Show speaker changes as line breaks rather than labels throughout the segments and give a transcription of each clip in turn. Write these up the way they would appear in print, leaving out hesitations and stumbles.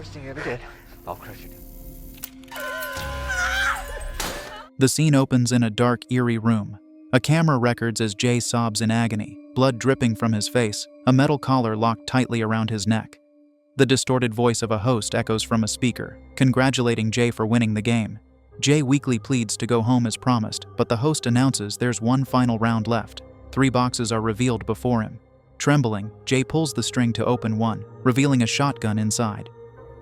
worst thing you ever did. I'll crush you.
The scene opens in a dark, eerie room. A camera records as Jay sobs in agony, blood dripping from his face, a metal collar locked tightly around his neck. The distorted voice of a host echoes from a speaker, congratulating Jay for winning the game. Jay weakly pleads to go home as promised, but the host announces there's one final round left. 3 boxes are revealed before him. Trembling, Jay pulls the string to open one, revealing a shotgun inside.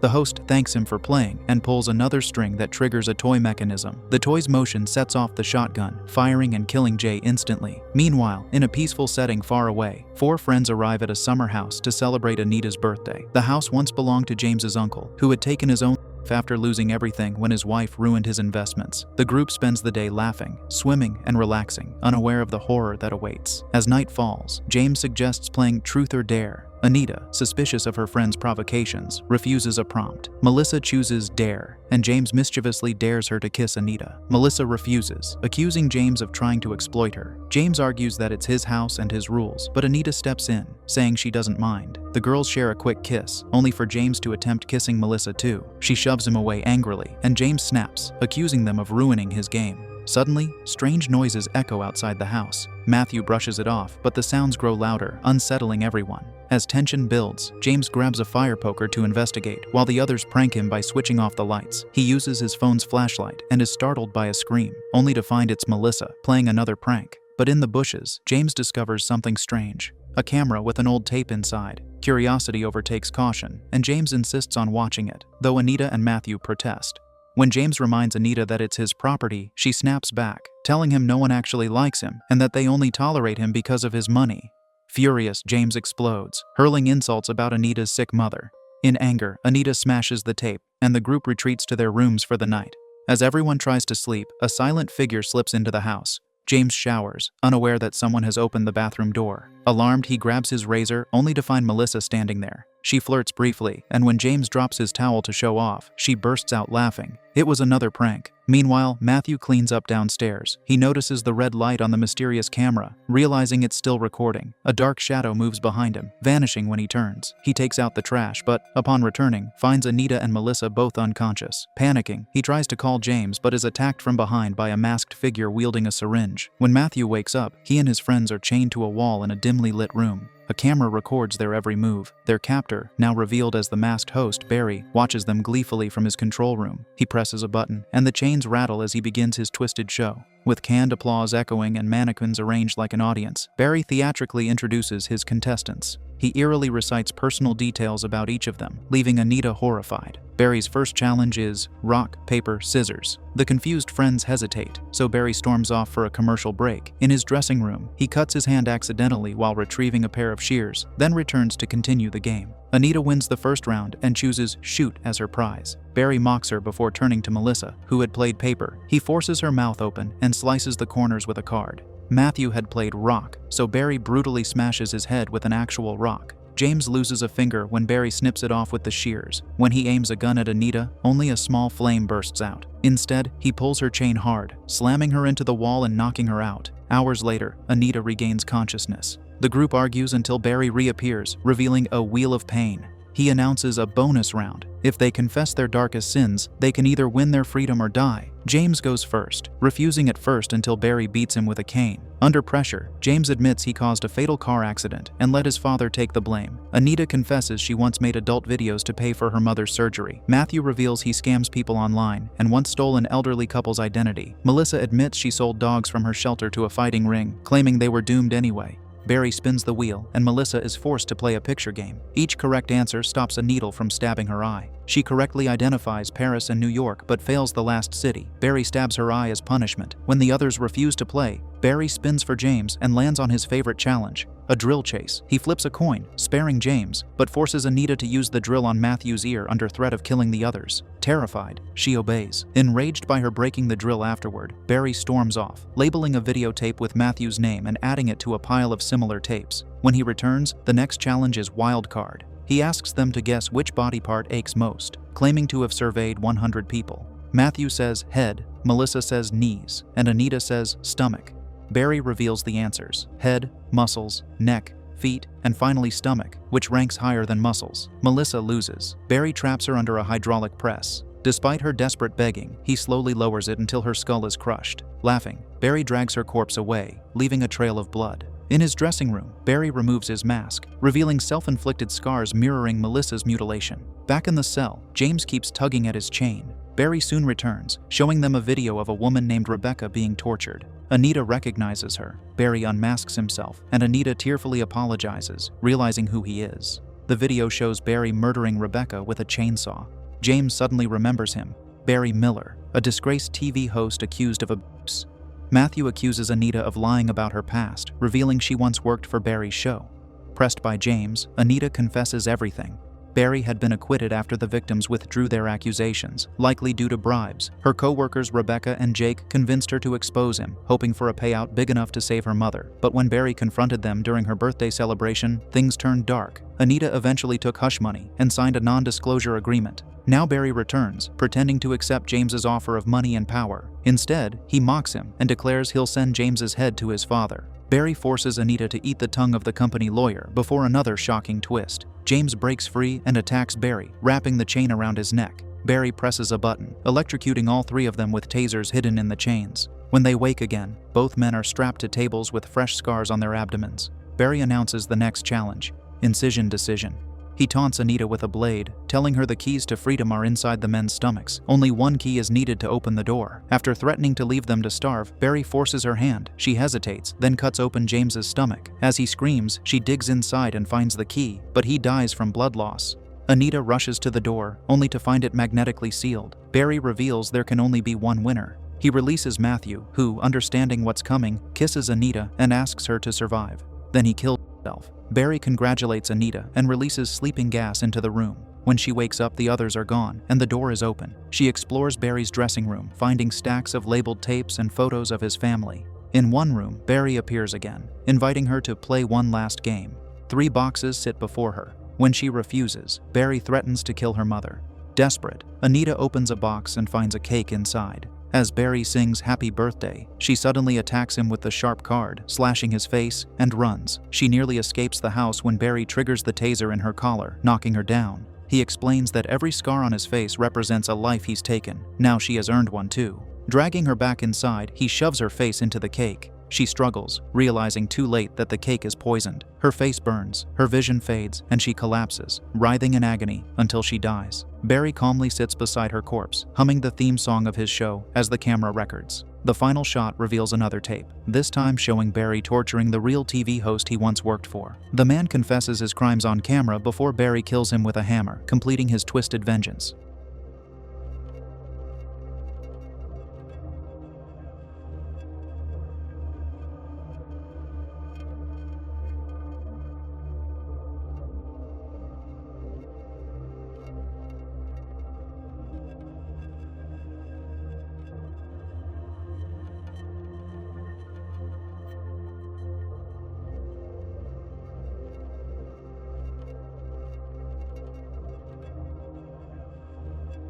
The host thanks him for playing and pulls another string that triggers a toy mechanism. The toy's motion sets off the shotgun, firing and killing Jay instantly. Meanwhile, in a peaceful setting far away, 4 friends arrive at a summer house to celebrate Anita's birthday. The house once belonged to James's uncle, who had taken his own life after losing everything when his wife ruined his investments. The group spends the day laughing, swimming, and relaxing, unaware of the horror that awaits. As night falls, James suggests playing Truth or Dare. Anita, suspicious of her friend's provocations, refuses a prompt. Melissa chooses Dare, and James mischievously dares her to kiss Anita. Melissa refuses, accusing James of trying to exploit her. James argues that it's his house and his rules, but Anita steps in, saying she doesn't mind. The girls share a quick kiss, only for James to attempt kissing Melissa too. She shoves him away angrily, and James snaps, accusing them of ruining his game. Suddenly, strange noises echo outside the house. Matthew brushes it off, but the sounds grow louder, unsettling everyone. As tension builds, James grabs a fire poker to investigate, while the others prank him by switching off the lights. He uses his phone's flashlight and is startled by a scream, only to find it's Melissa playing another prank. But in the bushes, James discovers something strange. A camera with an old tape inside. Curiosity overtakes caution, and James insists on watching it, though Anita and Matthew protest. When James reminds Anita that it's his property, she snaps back, telling him no one actually likes him and that they only tolerate him because of his money. Furious, James explodes, hurling insults about Anita's sick mother. In anger, Anita smashes the tape, and the group retreats to their rooms for the night. As everyone tries to sleep, a silent figure slips into the house. James showers, unaware that someone has opened the bathroom door. Alarmed, he grabs his razor, only to find Melissa standing there. She flirts briefly, and when James drops his towel to show off, she bursts out laughing. It was another prank. Meanwhile, Matthew cleans up downstairs. He notices the red light on the mysterious camera, realizing it's still recording. A dark shadow moves behind him, vanishing when he turns. He takes out the trash, but, upon returning, finds Anita and Melissa both unconscious. Panicking, he tries to call James but is attacked from behind by a masked figure wielding a syringe. When Matthew wakes up, he and his friends are chained to a wall in a dimly lit room. A camera records their every move. Their captor, now revealed as the masked host, Barry, watches them gleefully from his control room. He presses a button, and the chains rattle as he begins his twisted show. With canned applause echoing and mannequins arranged like an audience, Barry theatrically introduces his contestants. He eerily recites personal details about each of them, leaving Anita horrified. Barry's first challenge is rock, paper, scissors. The confused friends hesitate, so Barry storms off for a commercial break. In his dressing room, he cuts his hand accidentally while retrieving a pair of shears, then returns to continue the game. Anita wins the first round and chooses shoot as her prize. Barry mocks her before turning to Melissa, who had played paper. He forces her mouth open and slices the corners with a card. Matthew had played rock, so Barry brutally smashes his head with an actual rock. James loses a finger when Barry snips it off with the shears. When he aims a gun at Anita, only a small flame bursts out. Instead, he pulls her chain hard, slamming her into the wall and knocking her out. Hours later, Anita regains consciousness. The group argues until Barry reappears, revealing a wheel of pain. He announces a bonus round. If they confess their darkest sins, they can either win their freedom or die. James goes first, refusing at first until Barry beats him with a cane. Under pressure, James admits he caused a fatal car accident and let his father take the blame. Anita confesses she once made adult videos to pay for her mother's surgery. Matthew reveals he scams people online and once stole an elderly couple's identity. Melissa admits she sold dogs from her shelter to a fighting ring, claiming they were doomed anyway. Barry spins the wheel, and Melissa is forced to play a picture game. Each correct answer stops a needle from stabbing her eye. She correctly identifies Paris and New York, but fails the last city. Barry stabs her eye as punishment. When the others refuse to play, Barry spins for James and lands on his favorite challenge, a drill chase. He flips a coin, sparing James, but forces Anita to use the drill on Matthew's ear under threat of killing the others. Terrified, she obeys. Enraged by her breaking the drill afterward, Barry storms off, labeling a videotape with Matthew's name and adding it to a pile of similar tapes. When he returns, the next challenge is Wild Card. He asks them to guess which body part aches most, claiming to have surveyed 100 people. Matthew says head, Melissa says knees, and Anita says stomach. Barry reveals the answers: head, muscles, neck, feet, and finally stomach, which ranks higher than muscles. Melissa loses. Barry traps her under a hydraulic press. Despite her desperate begging, he slowly lowers it until her skull is crushed. Laughing, Barry drags her corpse away, leaving a trail of blood. In his dressing room, Barry removes his mask, revealing self-inflicted scars mirroring Melissa's mutilation. Back in the cell, James keeps tugging at his chain. Barry soon returns, showing them a video of a woman named Rebecca being tortured. Anita recognizes her. Barry unmasks himself, and Anita tearfully apologizes, realizing who he is. The video shows Barry murdering Rebecca with a chainsaw. James suddenly remembers him, Barry Miller, a disgraced TV host accused of abuse. Matthew accuses Anita of lying about her past, revealing she once worked for Barry's show. Pressed by James, Anita confesses everything. Barry had been acquitted after the victims withdrew their accusations, likely due to bribes. Her co-workers Rebecca and Jake convinced her to expose him, hoping for a payout big enough to save her mother. But when Barry confronted them during her birthday celebration, things turned dark. Anita eventually took hush money and signed a non-disclosure agreement. Now Barry returns, pretending to accept James's offer of money and power. Instead, he mocks him and declares he'll send James's head to his father. Barry forces Anita to eat the tongue of the company lawyer before another shocking twist. James breaks free and attacks Barry, wrapping the chain around his neck. Barry presses a button, electrocuting all three of them with tasers hidden in the chains. When they wake again, both men are strapped to tables with fresh scars on their abdomens. Barry announces the next challenge: Incision Decision. He taunts Anita with a blade, telling her the keys to freedom are inside the men's stomachs. Only one key is needed to open the door. After threatening to leave them to starve, Barry forces her hand. She hesitates, then cuts open James's stomach. As he screams, she digs inside and finds the key, but he dies from blood loss. Anita rushes to the door, only to find it magnetically sealed. Barry reveals there can only be one winner. He releases Matthew, who, understanding what's coming, kisses Anita and asks her to survive. Then he kills himself. Barry congratulates Anita and releases sleeping gas into the room. When she wakes up, the others are gone, and the door is open. She explores Barry's dressing room, finding stacks of labeled tapes and photos of his family. In one room, Barry appears again, inviting her to play one last game. 3 boxes sit before her. When she refuses, Barry threatens to kill her mother. Desperate, Anita opens a box and finds a cake inside. As Barry sings Happy Birthday, she suddenly attacks him with the sharp card, slashing his face, and runs. She nearly escapes the house when Barry triggers the taser in her collar, knocking her down. He explains that every scar on his face represents a life he's taken. Now she has earned one too. Dragging her back inside, he shoves her face into the cake. She struggles, realizing too late that the cake is poisoned. Her face burns, her vision fades, and she collapses, writhing in agony until she dies. Barry calmly sits beside her corpse, humming the theme song of his show as the camera records. The final shot reveals another tape, this time showing Barry torturing the real TV host he once worked for. The man confesses his crimes on camera before Barry kills him with a hammer, completing his twisted vengeance.